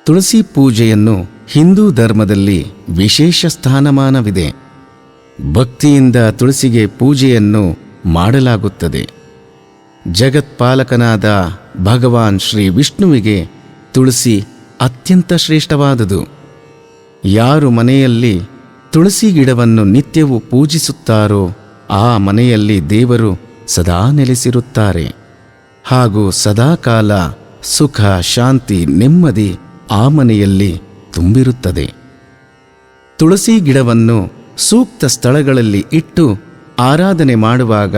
ತುಳಸಿ ಪೂಜೆಯನ್ನು ಹಿಂದೂ ಧರ್ಮದಲ್ಲಿ ವಿಶೇಷ ಸ್ಥಾನಮಾನವಿದೆ. ಭಕ್ತಿಯಿಂದ ತುಳಸಿಗೆ ಪೂಜೆಯನ್ನು ಮಾಡಲಾಗುತ್ತದೆ. ಜಗತ್ಪಾಲಕನಾದ ಭಗವಾನ್ ಶ್ರೀ ವಿಷ್ಣುವಿಗೆ ತುಳಸಿ ಅತ್ಯಂತ ಶ್ರೇಷ್ಠವಾದುದು. ಯಾರು ಮನೆಯಲ್ಲಿ ತುಳಸಿ ಗಿಡವನ್ನು ನಿತ್ಯವೂ ಪೂಜಿಸುತ್ತಾರೋ ಆ ಮನೆಯಲ್ಲಿ ದೇವರು ಸದಾ ನೆಲೆಸಿರುತ್ತಾರೆ ಹಾಗೂ ಸದಾಕಾಲ ಸುಖ, ಶಾಂತಿ, ನೆಮ್ಮದಿ ಆ ಮನೆಯಲ್ಲಿ ತುಂಬಿರುತ್ತದೆ. ತುಳಸಿ ಗಿಡವನ್ನು ಸೂಕ್ತ ಸ್ಥಳಗಳಲ್ಲಿ ಇಟ್ಟು ಆರಾಧನೆ ಮಾಡುವಾಗ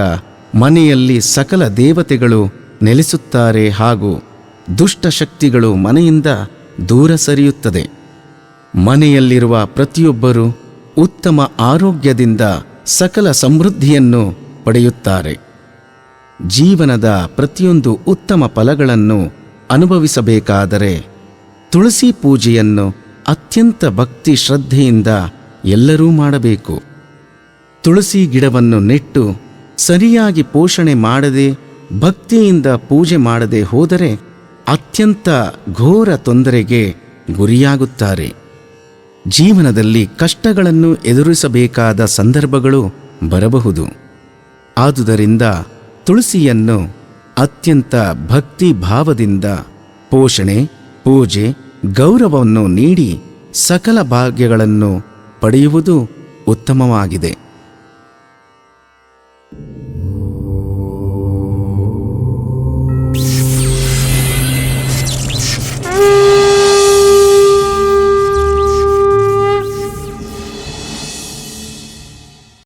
ಮನೆಯಲ್ಲಿ ಸಕಲ ದೇವತೆಗಳು ನೆಲೆಸುತ್ತಾರೆ ಹಾಗೂ ದುಷ್ಟಶಕ್ತಿಗಳು ಮನೆಯಿಂದ ದೂರ ಸರಿಯುತ್ತದೆ. ಮನೆಯಲ್ಲಿರುವ ಪ್ರತಿಯೊಬ್ಬರೂ ಉತ್ತಮ ಆರೋಗ್ಯದಿಂದ ಸಕಲ ಸಮೃದ್ಧಿಯನ್ನು ಪಡೆಯುತ್ತಾರೆ. ಜೀವನದ ಪ್ರತಿಯೊಂದು ಉತ್ತಮ ಫಲಗಳನ್ನು ಅನುಭವಿಸಬೇಕಾದರೆ ತುಳಸಿ ಪೂಜೆಯನ್ನು ಅತ್ಯಂತ ಭಕ್ತಿ ಶ್ರದ್ಧೆಯಿಂದ ಎಲ್ಲರೂ ಮಾಡಬೇಕು. ತುಳಸಿ ಗಿಡವನ್ನು ನೆಟ್ಟು ಸರಿಯಾಗಿ ಪೋಷಣೆ ಮಾಡದೆ ಭಕ್ತಿಯಿಂದ ಪೂಜೆ ಮಾಡದೆ ಹೋದರೆ ಅತ್ಯಂತ ಘೋರ ತೊಂದರೆಗೆ ಗುರಿಯಾಗುತ್ತಾರೆ. ಜೀವನದಲ್ಲಿ ಕಷ್ಟಗಳನ್ನು ಎದುರಿಸಬೇಕಾದ ಸಂದರ್ಭಗಳು ಬರಬಹುದು. ಆದುದರಿಂದ ತುಳಸಿಯನ್ನು ಅತ್ಯಂತ ಭಕ್ತಿ ಭಾವದಿಂದ ಪೋಷಣೆ, ಪೂಜೆ, ಗೌರವವನ್ನು ನೀಡಿ ಸಕಲ ಭಾಗ್ಯಗಳನ್ನು ಪಡೆಯುವುದು ಉತ್ತಮವಾಗಿದೆ.